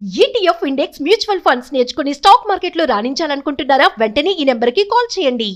ETF index mutual funds నేర్చుకుని stock మార్కెట్లో రాణించాలనుకుంటున్నారా? వెంటనే ఈ నెంబర్కి కాల్ చేయండి.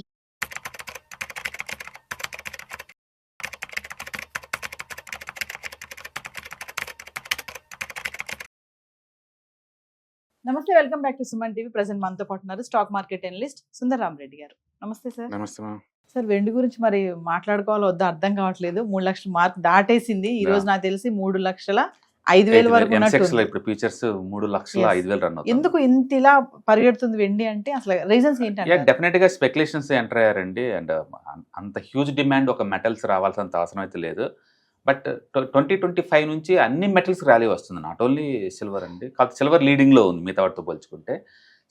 నమస్తే, welcome back to Suman TV. Present మనతో పాటు ఉన్నారు stock market analyst Sundararam Reddy గారు. నమస్తే సార్. నమస్తే మ్యామ్. సార్, వెండి గురించి మరి మాట్లాడుకోవాలో వద్దా అర్థం కావట్లేదు. 3 లక్షల మార్క్ దాటేసింది. ఈ రోజు నాకు తెలిసి 3,05,000 వరకు ఉన్నట్టు. ఇప్పుడు ఫీచర్స్ 3,05,000 రన్ అవుతుంది. ఎందుకు ఇంత ఇలా పరిగెడుతుంది వెండి అంటే అసలు రీజన్స్ ఏంటంటే? డెఫినెట్ గా స్పెక్యులేషన్స్ ఎంటర్ అయ్యారండి. అండ్ అంత హ్యూజ్ డిమాండ్ ఒక మెటల్స్ రావాల్సినంత అవసరం అయితే లేదు. బట్ 2025 నుంచి అన్ని మెటల్స్ ర్యాలీ వస్తుంది, నాట్ ఓన్లీ సిల్వర్ అండి. కాకపోతే సిల్వర్ లీడింగ్ లో ఉంది మిగతా వాటితో పోల్చుకుంటే.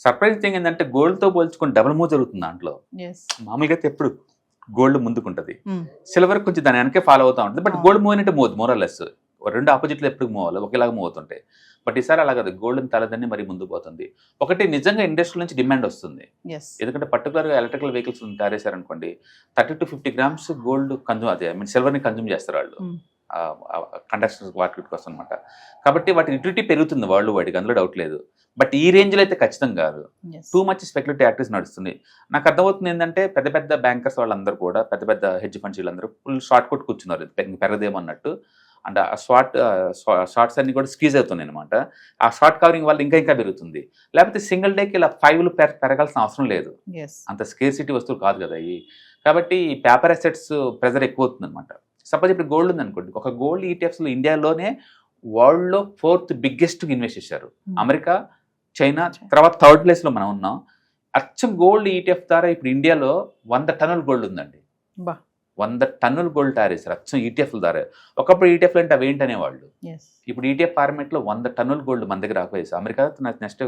సర్ప్రైజ్ థింగ్ ఏంటంటే గోల్డ్ తో పోల్చుకుంటే డబుల్ మూవ్ జరుగుతుంది దాంట్లో. మామూలుగా అయితే ఎప్పుడు గోల్డ్ ముందుకుంటది, సిల్వర్ కొంచెం దాని వెనకే ఫాలో అవుతా ఉంటుంది. బట్ గోల్డ్ మూవ్ అంటే మూవ్ మోరల్లెస్ రెండు ఆపోజిట్లు ఎప్పుడు మూవ్ అవ్వాలి, ఒకేలాగా మూవ్ అవుతుంటాయి. బట్ ఈసారి అలా కాదు, గోల్డ్ తలదన్ని మరి ముందు పోతుంది. ఒకటి నిజంగా ఇండస్ట్రీ నుంచి డిమాండ్ వస్తుంది. ఎందుకంటే పర్టికులర్గా ఎలక్ట్రికల్ వెహికల్స్ తయారేశారనుకోండి, 30 to 50 grams గోల్డ్ కన్జ్యూమ్, అదే ఐ మీన్ సిల్వర్ని కన్జ్యూమ్ చేస్తారు వాళ్ళు కండక్షన్ మార్కెట్ కోసం అనమాట. కాబట్టి వాటి యూటిలిటీ పెరుగుతుంది వరల్డ్ వైడ్గా, అందులో డౌట్ లేదు. బట్ ఈ రేంజ్లో అయితే ఖచ్చితంగా కాదు. టూ మచ్ స్పెక్యులేటివ్ యాక్టివిటీస్ నడుస్తుంది. నాకు అర్థమవుతుంది ఏంటంటే పెద్ద పెద్ద బ్యాంకర్స్ వాళ్ళందరూ కూడా, పెద్ద పెద్ద హెడ్జ్ ఫండ్స్ వీళ్ళందరూ ఫుల్ షార్ట్ కొట్ కూర్చున్నారు, పెరగదేమో అన్నట్టు. అండ్ ఆ షార్ట్స్ అన్ని కూడా స్క్వీజ్ అవుతున్నాయి అనమాట. ఆ షార్ట్ కవరింగ్ వల్ల ఇంకా పెరుగుతుంది. లేకపోతే సింగిల్ డేకి ఇలా 5 పెరగాల్సిన అవసరం లేదు, అంత స్కేర్సిటీ వస్తువులు కాదు కదా ఇవి. కాబట్టి ఈ పేపర్ అసెట్స్ ప్రెజర్ ఎక్కువ అవుతుంది అనమాట. సపోజ్ ఇప్పుడు గోల్డ్ ఉంది అనుకోండి, ఒక గోల్డ్ ఈటీఎఫ్స్లో ఇండియాలోనే వరల్డ్లో 4th బిగ్గెస్ట్ ఇన్వెస్ట్ చేశారు. అమెరికా, చైనా, తర్వాత 3rd ప్లేస్లో మనం ఉన్నాం. అచ్చం గోల్డ్ ఈటీఎఫ్ ద్వారా ఇప్పుడు ఇండియాలో 100 టన్నుల గోల్డ్ ఉందండి. 100 టన్నుల గోల్డ్ తయారు చేశారు అచ్చం ఈటీఎఫ్ల ద్వారా. ఒకప్పుడు ఈటీఎఫ్లు అంటే అవి ఏంటనేవాళ్ళు. ఇప్పుడు ఈటీఎఫ్ ఫార్మేట్లో 100 టన్నుల గోల్డ్ మన దగ్గర ఆపేసి అమెరికా నెక్స్ట్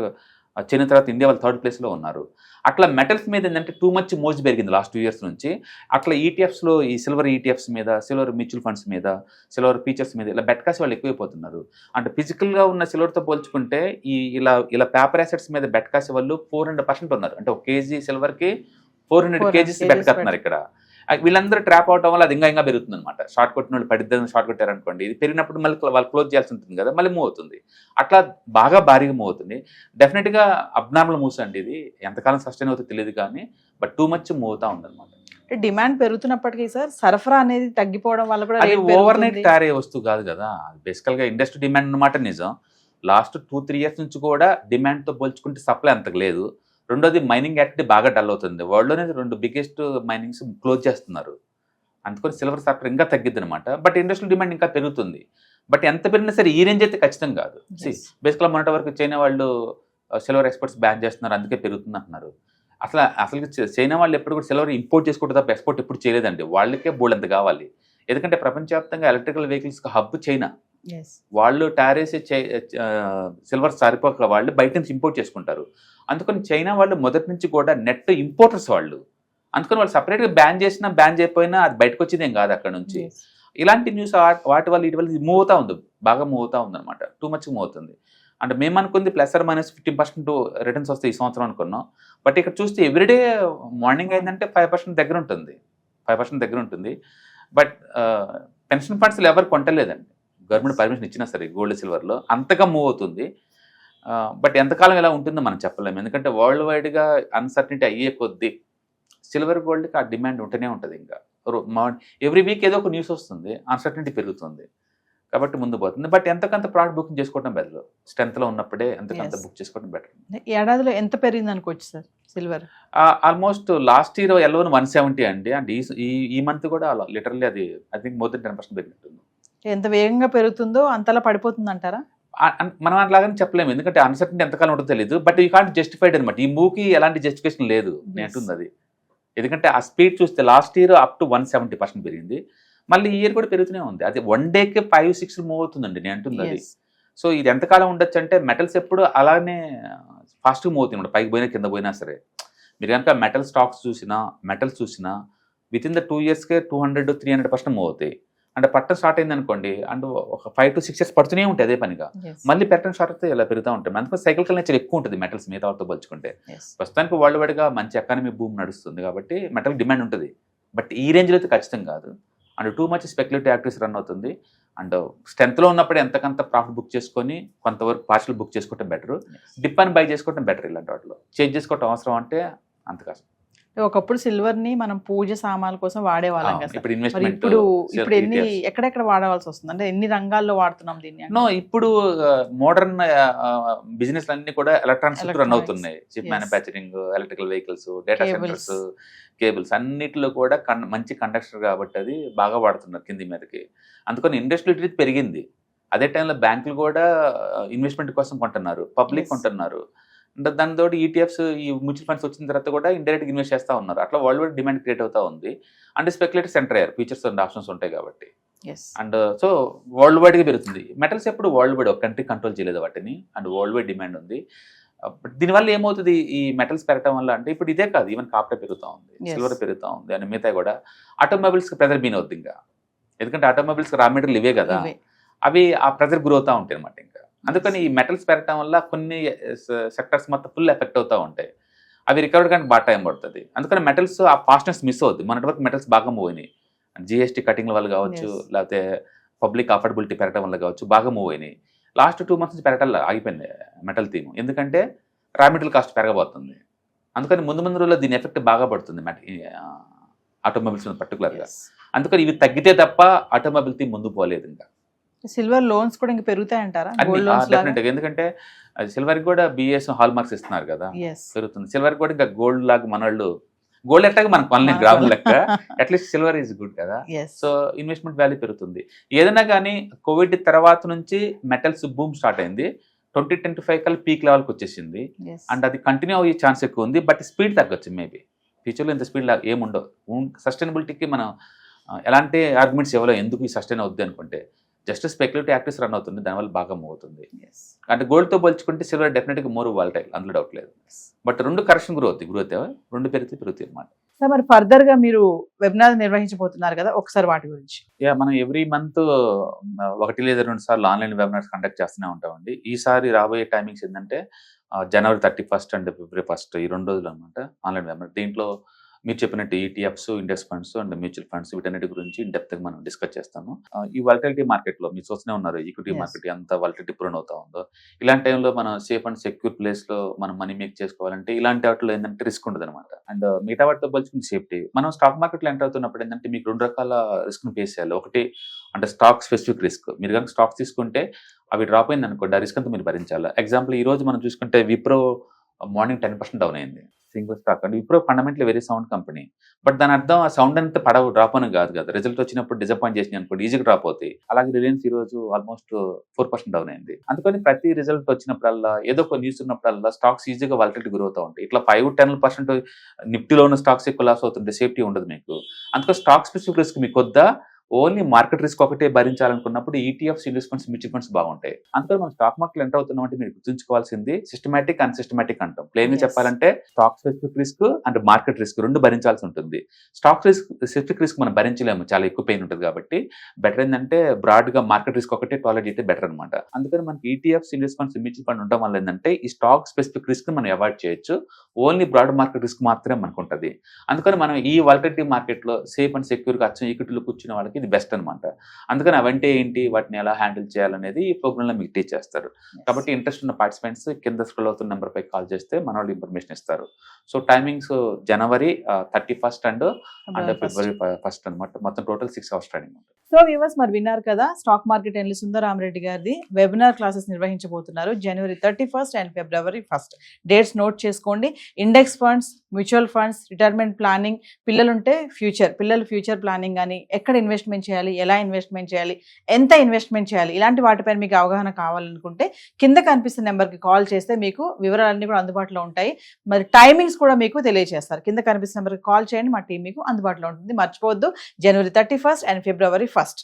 చైనా తర్వాత ఇండియా వాళ్ళు 3rd ప్లేస్లో ఉన్నారు. అట్లా మెటల్స్ మీద ఏంటంటే టూ మచ్ మోజు పెరిగింది లాస్ట్ 2 years నుంచి. అట్లా ఈటీఎఫ్స్లో ఈ సిల్వర్ ఈటీఎఫ్స్ మీద, సిల్వర్ మ్యూచువల్ ఫండ్స్ మీద, సిల్వర్ ఫీచర్స్ మీద ఇలా బెట్ కాసి వాళ్ళు ఎక్కువైపోతున్నారు. అంటే ఫిజికల్గా ఉన్న సిల్వర్తో పోల్చుకుంటే ఇలా పేపర్ అసెట్స్ మీద బెట్ కాసే వాళ్ళు 400% ఉన్నారు. అంటే 1 kg సిల్వర్కి 400 kgs బెట్ కడుతున్నారు ఇక్కడ. వీళ్ళందరూ ట్రాప్ అవడం వల్ల అది ఇంకా పెరుగుతుంది అనమాట. షార్ట్ కొట్టిన వాళ్ళు పడిద్దని షార్ట్ కొట్టారనుకోండి, ఇది పెరిగినప్పుడు మళ్ళీ వాళ్ళు క్లోజ్ చేయాల్సి ఉంటుంది కదా, మళ్ళీ మూవ్ అవుతుంది. అట్లా బాగా భారీగా మూవ్ అవుతుంది. డెఫినెట్గా అబ్నార్మల్ మూవ్స్ అండి. ఇది ఎంతకాలం సస్టైన్ అవుతుందో తెలియదు కానీ, బట్ టూ మచ్ మూవ్ అవుతా ఉందన్నమాట. డిమాండ్ పెరుగుతున్నప్పటికీ సార్, సరఫరా అనేది తగ్గిపోవడం వల్ల కూడా అది ఓవర్ నైట్ తయారయ్యే వస్తువు కాదు కదా. బేసికల్గా ఇండస్ట్రీ డిమాండ్ అన్నమాట నిజం. లాస్ట్ 2-3 years నుంచి కూడా డిమాండ్తో పోల్చుకుంటే సప్లై అంతకు లేదు. రెండోది మైనింగ్ యాక్టివిటీ బాగా డల్ అవుతుంది. వరల్డ్లోనే 2 బిగ్గెస్ట్ మైనింగ్స్ క్లోజ్ చేస్తున్నారు. అందుకని సిల్వర్ సెక్టర్ ఇంకా తగ్గిద్ది అనమాట. బట్ ఇండస్ట్రియల్ డిమాండ్ ఇంకా పెరుగుతుంది. బట్ ఎంత పెరిగినా సరే ఈ రేంజ్ అయితే ఖచ్చితంగా కాదు. బేసికల్గా మొన్నటి వరకు చైనా వాళ్ళు సిల్వర్ ఎక్స్పోర్ట్స్ బ్యాన్ చేస్తున్నారు, అందుకే పెరుగుతుంది అంటున్నారు. అసలు చైనా వాళ్ళు ఎప్పుడు కూడా సిల్వర్ ఇంపోర్ట్ చేసుకుంటే తప్ప ఎక్స్పోర్ట్ ఎప్పుడు చేయలేదండి. వాళ్ళకే బోల్డ్ అంత కావాలి. ఎందుకంటే ప్రపంచవ్యాప్తంగా ఎలక్ట్రికల్ వెహికల్స్కి హబ్ చైనా. వాళ్ళు టారేసి సిల్వర్ సరిపోక వాళ్ళు బయట నుంచి ఇంపోర్ట్ చేసుకుంటారు. అందుకని చైనా వాళ్ళు మొదటి నుంచి కూడా నెట్ ఇంపోర్టర్స్ వాళ్ళు. అందుకని వాళ్ళు సపరేట్గా బ్యాన్ చేసినా బ్యాన్ చేయకపోయినా అది బయటకు వచ్చేదేం కాదు అక్కడ నుంచి. ఇలాంటి న్యూస్ వాటి వల్ల ఇటు వల్ల మూవ్ అవుతా ఉంది, బాగా మూవ్ అవుతా ఉంది అనమాట. టూ మచ్ మూవ్ అవుతుంది. అంటే మేము అనుకుంది ±15% రిటర్న్స్ వస్తాయి ఈ సంవత్సరం అనుకున్నాం. బట్ ఇక్కడ చూస్తే ఎవ్రీడే మార్నింగ్ అయిందంటే 5% దగ్గర ఉంటుంది, 5% దగ్గర ఉంటుంది. బట్ పెన్షన్ ఫండ్స్లో ఎవరు కొంటలేదండి, గవర్నమెంట్ పర్మిషన్ ఇచ్చినా సరే గోల్డ్ సిల్వర్లో అంతగా మూవ్ అవుతుంది. బట్ ఎంతకాలం ఇలా ఉంటుందో మనం చెప్పలేము. ఎందుకంటే వరల్డ్ వైడ్గా అన్సర్టనిటీ అయ్యే కొద్దీ సిల్వర్ గోల్డ్కి ఆ డిమాండ్ ఉంటూనే ఉంటుంది. ఇంకా ఎవ్రీ వీక్ ఏదో ఒక న్యూస్ వస్తుంది, అన్సర్టనిటీ పెరుగుతుంది కాబట్టి ముందు పోతుంది. బట్ ఎంతకంత ప్రోడక్ట్ బుకింగ్ చేసుకోవడం బెటర్, స్ట్రెంత్లో ఉన్నప్పుడే ఎంతకంత బుక్ చేసుకోవడం బెటర్. ఏడాదిలో ఎంత పెరిగింది అనుకోవచ్చు sir silver? Almost last year ఎల్లోని 170 అండి. అంటే ఈ మంత్ కూడా లిటరల్లీ అది ఐ థింక్ మోర్ దెన్ 10% పెరిగినట్టుంది. ఎంత వేగంగా పెరుగుతుందో అంతలా పడిపోతుంది అంటారా? మనం అట్లాగని చెప్పలేము, ఎందుకంటే అన్సర్టనిటీ ఎంతకాలం ఉంటుందో తెలియదు. బట్ యూ కాంట్ జస్టిఫైడ్ అనమాట. ఈ మూవ్కి ఎలాంటి జస్టిఫికేషన్ లేదు నేంటుంది అది. ఎందుకంటే ఆ స్పీడ్ చూస్తే లాస్ట్ ఇయర్ అప్ టు 170% పెరిగింది. మళ్ళీ ఈ ఇయర్ కూడా పెరుగుతూనే ఉంది. అది 1 dayకే 5-6 మూవ్ అవుతుందండి నేను అంటుంది అది. సో ఇది ఎంతకాలం ఉండొచ్చు అంటే మెటల్స్ ఎప్పుడు అలానే ఫాస్ట్గా మూవ్ అవుతుంది, పైకి పోయినా కింద పోయినా సరే. మీరు కనుక మెటల్ స్టాక్స్ మెటల్స్ చూసినా విత్ ఇన్ ద 2 yearsకే 200-300% మూవ్ అవుతాయి. అంటే పట్టం స్టార్ట్ అయింది అనుకోండి, అండ్ ఒక 5 to 6 years పడుతూనే ఉంటాయి అదే పనిగా. మళ్ళీ పెట్టడం స్టార్ట్ అయితే ఇలా పెరుగుతూ ఉంటాయి. అందుకని సైకిల్ నేచర్ ఎక్కువ ఉంటుంది మెటల్స్ మిగతా వాళ్ళతో పోల్చుకుంటే. ప్రస్తుతానికి వరల్డ్ వైడ్గా మంచి ఎకానమీ బూమ్ నడుస్తుంది కాబట్టి మెటల్ డిమాండ్ ఉంటుంది. బట్ ఈ రేంజ్లో అయితే ఖచ్చితంగా కాదు. And too much speculative activities run అవుతుంది. అండ్ స్ట్రెంత్లో ఉన్నప్పుడు ఎంతకంత ప్రాఫిట్ బుక్ చేసుకొని కొంతవరకు పార్షల్ బుక్ చేసుకోవటం బెటర్. డిప్ అని బై చేసుకోవటం బెటర్. ఇలాంటి వాటిలో చేంజ్ చేసుకోవటం అవసరం అంటే అంత కష్టం. ఒకప్పుడు సిల్వర్ ని మనం పూజ సామాన్ల కోసం వాడేవాళ్ళం కదా. ఇప్పుడు మరి ఇన్వెస్ట్మెంట్ ఇప్పుడు ఎన్ని ఎక్కడెక్కడ వాడవలసి వస్తుంది, అంటే ఎన్ని రంగాల్లో వాడుతున్నాం దీన్ని? నో, ఇప్పుడు మోడర్న్ బిజినెస్ అన్ని కూడా ఎలక్ట్రానిక్స్ రన్ Electronics. అవుతున్నాయి. Chip Yes. Manufacturing, electrical vehicles, data Cables. Centres, cables అన్నిటిలో కూడా మంచి కండక్టర్ కాబట్టి అది బాగా వాడుతున్నారు కింది మీదకి. అందుకని ఇండస్ట్రియల్ పెరిగింది. అదే టైంలో బ్యాంకులు కూడా ఇన్వెస్ట్మెంట్ కోసం కొంటున్నారు, పబ్లిక్ Yes. కొంటున్నారు. అంటే దానితో ఈటీఎఫ్స్, ఈ మ్యూచువల్ ఫండ్స్ వచ్చిన తర్వాత కూడా ఇండైరెక్ట్ ఇన్వెస్ట్ చేస్తూ ఉన్నారు. అట్లా వరల్డ్ వైడ్ డిమాండ్ క్రియేట్ అవుతా ఉంది. అండ్ స్పెక్యులేటర్స్ ఎంటర్ అయ్యారు, ఫ్యూచర్స్ అండ్ ఆప్షన్స్ ఉంటాయి కాబట్టి. Yes. అండ్ సో వరల్డ్ వైడ్గా పెరుగుతుంది. మెటల్స్ ఎప్పుడు వరల్డ్ వైడ్, ఒక కంట్రీ కంట్రోల్ చేయలేదు వాటిని, అండ్ వరల్డ్ వైడ్ డిమాండ్ ఉంది. బట్ దీనివల్ల ఏమవుతుంది, ఈ మెటల్స్ పెరగడం వల్ల అంటే ఇప్పుడు ఇదే కాదు, ఈవెన్ కాపర్ పెరుగుతూ ఉంది, Yes. సిల్వర్ పెరుగుతూ ఉంది, అండ్ మిగతా కూడా ఆటోమొబైల్స్కి ప్రెజర్ బీన్ అవుతుంది ఇంకా. ఎందుకంటే ఆటోమొబైల్స్కి రా మెటీరియల్ ఇవే కదా, ఇవే. అవి ఆ ప్రెజర్ గ్రో అవుతూ ఉంటాయి అనమాట ఇంకా. అందుకని ఈ మెటల్స్ పెరగడం వల్ల కొన్ని సెక్టర్స్ మొత్తం ఫుల్ ఎఫెక్ట్ అవుతూ ఉంటాయి. అవి రికవర్ కానీ బాగా టైం పడుతుంది. అందుకని మెటల్స్ ఆ ఫాస్ట్నెస్ మిస్ అవుతుంది. మొన్నటి వరకు మెటల్స్ బాగా మూవ్ అయినాయి. జిఎస్టీ కటింగ్ వల్ల కావచ్చు, Yes. లేకపోతే పబ్లిక్ అఫోర్డబిలిటీ పెరగడం వల్ల కావచ్చు, బాగా మూవ్ అయినాయి. లాస్ట్ 2 months నుంచి పెరగటం ఆగిపోయింది మెటల్ థీమ్. ఎందుకంటే రా మెటీరియల్ కాస్ట్ పెరగబోతుంది. అందుకని ముందు ముందు రోజుల్లో దీని ఎఫెక్ట్ బాగా పడుతుంది ఆటోమొబైల్స్ పర్టికులర్గా. Yes. అందుకని ఇవి తగ్గితే తప్ప ఆటోమొబైల్ థీమ్ ముందు పోలేదు ఇంకా. సిల్వర్ లోన్స్ కూడా ఇంకా పెరుగుతాయంటారా? గోల్డ్ లోన్స్ డెఫినెట్గా, ఎందుకంటే సిల్వర్కి కూడా బిఎస్ హాల్ మార్క్స్ ఇస్తున్నారు కదా, పెరుగుతుంది. సిల్వర్ కూడా ఇంకా గోల్డ్ లాగా మనోళ్ళు గోల్డ్ ఎట్టాగా మనకు కొనలేం గ్రాముల లెక్క, అట్లీస్ట్ సిల్వర్ ఈజ్ గుడ్ కదా. సో ఇన్వెస్ట్మెంట్ వాల్యూ పెరుగుతుంది. ఏదైనా కానీ కోవిడ్ తర్వాత నుంచి మెటల్స్ బూమ్ స్టార్ట్ అయింది. 2025 కల్లా పీక్ లెవెల్కి వచ్చేసింది. అండ్ అది కంటిన్యూ అయ్యే ఛాన్స్ ఎక్కువ ఉంది. బట్ స్పీడ్ తగ్గొచ్చు మేబీ. ఫ్యూచర్లో ఇంత స్పీడ్ ఏముండవు. సస్టైనబిలిటీకి మనం ఎలాంటి ఆర్గ్యుమెంట్స్ ఇవ్వలేం. ఎందుకు ఈ సస్టైన్ అవుద్ది అనుకుంటే జస్ట్ స్పెక్యులేటివ్ యాక్టివ్స్ రన్ అవుతుంది, దానివల్ల బాగా మూవ్ అవుతుంది. అంటే గోల్డ్తో పోల్చుకుంటే సిల్వర్ డెఫినెట్గా మోర్ వాలటైల్, అందులో డౌట్ లేదు. బట్ రెండు కరెక్షన్ గ్రోత్ రెండు పెరుగుతాయి అనమాట. సార్, మరి ఫర్దర్ గా మీరు వెబినార్ నిర్వహించబోతున్నారు కదా, ఒకసారి వాటి గురించి. మనం ఎవ్రీ మంత్ 1 లేదా 2 సార్లు ఆన్లైన్ వెబినార్స్ కండక్ట్ చేస్తూనే ఉంటామండి. ఈసారి రాబోయే టైమింగ్స్ ఏంటంటే January 31st and February 1st, ఈ 2 రోజులు అనమాట ఆన్లైన్ వెబినార్. దీంట్లో మీరు చెప్పినట్టు ETFs, index funds and mutual funds వీటన్నిటి గురించి ఇన్ డెప్త్ గా మనం డిస్కస్ చేస్తాము. ఈ వాలటిలిటీ మార్కెట్ లో మీరు చూస్తూనే ఉన్నారు, ఈక్విటీ మార్కెట్ ఎంత వాలటిలిటీ ప్రూన్ అవుతా ఉందో. ఇలాంటి టైంలో మనం సేఫ్ అండ్ సెక్యూర్ ప్లేస్ లో మనం మనీ మేక్ చేసుకోవాలంటే ఇలాంటి వాటిలో ఏంటంటే రిస్క్ ఉండదు అనమాట. అండ్ మిగతా వాటితో పోల్చుకుని సేఫ్టీ. మనం స్టాక్ మార్కెట్ లో ఎంటర్ అవుతున్నప్పుడు ఏంటంటే మీకు 2 రకాల రిస్క్ ని ఫేస్ చేయాలి. ఒకటి అంటే స్టాక్ స్పెసిఫిక్ రిస్క్. మీరు కనుక స్టాక్స్ తీసుకుంటే అవి డ్రాప్ అయింది అనుకోండి, ఆ రిస్క్ అంతా మీరు భరించాలి. ఎగ్జాంపుల్ ఈ రోజు మనం చూసుకుంటే విప్రో మార్నింగ్ 10% డౌన్ అయింది, single stock. And Wipro fundamentally very sound company. But దాని అర్థం ఆ సౌండ్ అంతా పడవు, డ్రాప్ అని కాదు కదా. రిజల్ట్ వచ్చినప్పుడు డిసప్పాయింట్ చేసినాయి అనుకోండి, ఈజీగా డ్రాప్ అవుతాయి. అలాగే రిలయన్స్ ఈ రోజు ఆల్మోస్ట్ 4% డౌన్ అయింది. అందుకని ప్రతి రిజల్ట్ వచ్చినప్పుడల్లా, ఏదో ఒక న్యూస్ ఉన్నప్పుడల్లా స్టాక్స్ ఈజీగా వాలటిలిటీ గ్రో అవుతూ ఉంటాయి. ఇట్లా 5-10% నిఫ్టీలో ఉన్న స్టాక్స్ ఎక్కువ లాస్ అవుతుంటే సేఫ్టీ ఉండదు మీకు. అందుకని స్టాక్ స్పెసిఫిక్ రిస్క్ మీకు వద్దా, ఓన్లీ మార్కెట్ రిస్క్ ఒకటే భరించాలనుకున్నప్పుడు ETFs, index funds, mutual funds బాగుంటాయి. అందుకని మనం స్టాక్ మార్కెట్ ఎంటర్ అవుతున్నాం అంటే మీరు గుర్తుంచుకోవాల్సింది సిస్టమాటిక్, అన్సిస్టమాటిక్ అంటాం. ప్లేన్ గా చెప్పాలంటే stock specific risk and market risk రెండు భరించాల్సి ఉంటుంది. స్టాక్ స్పెసిఫిక్ రిస్క్ మనం భరించలేము, చాలా ఎక్కువ పెయిన్ ఉంటుంది. కాబట్టి బెటర్ ఏంటంటే బ్రాడ్ గా మార్కెట్ రిస్క్ ఒకటే టాలరేట్ అయితే బెటర్ అనమాట. అందుకని మనకి ETFs, index funds, mutual fund ఉండడం వల్ల ఏంటంటే ఈ స్టాక్ స్పెసిఫిక్ రిస్క్ మనం అవాయిడ్ చేయొచ్చు. ఓన్లీ బ్రాడ్ మార్కెట్ రిస్క్ మాత్రమే మనకు ఉంటుంది. అందుకని మనం ఈ వాలటిలిటీ మార్కెట్ లో సేఫ్ అండ్ సెక్యూర్ గా అచ్చం ఈక్విటీలో కూర్చున్న వాళ్ళకి ఇది బెస్ట్ అనమాట. అందుకని అవంటే ఏంటి, వాటిని ఎలా హ్యాండిల్ చేయాలనేది ఈ ప్రోగ్రామ్ లో మీకు టీచ్ చేస్తారు. కాబట్టి ఇంట్రెస్ట్ ఉన్న పార్టిసిపెంట్స్ కింద స్క్రోల్ అవుతున్న నెంబర్ పై కాల్ చేస్తే మన వాళ్ళు ఇన్ఫర్మేషన్ ఇస్తారు. So timings January 31st and February 1st అనమాట. మొత్తం టోటల్ 6 hours ట్రైనింగ్ ఉంటుంది. సో వ్యూవర్స్, మరి విన్నారు కదా, స్టాక్ మార్కెట్ అనలిస్ట్ సుందరరామరెడ్డి గారిది వెబినార్ క్లాసెస్ నిర్వహించబోతున్నారు January 31st and February 1st. Dates note చేసుకోండి. Index funds, mutual funds, retirement planning, పిల్లలుంటే పిల్లల ఫ్యూచర్ ప్లానింగ్ కానీ, ఎక్కడ ఇన్వెస్ట్మెంట్ చేయాలి, ఎలా ఇన్వెస్ట్మెంట్ చేయాలి, ఎంత ఇన్వెస్ట్మెంట్ చేయాలి, ఇలాంటి వాటిపైన మీకు అవగాహన కావాలనుకుంటే కింద కనిపిస్తున్న నెంబర్కి కాల్ చేస్తే మీకు వివరాలన్నీ కూడా అందుబాటులో ఉంటాయి. మరి టైమింగ్స్ కూడా మీకు తెలియజేస్తారు. కింద కనిపిస్తున్న నెంబర్కి కాల్ చేయండి, మా టీం మీకు అందుబాటులో ఉంటుంది. మర్చిపోవద్దు, January 31st and February 1st.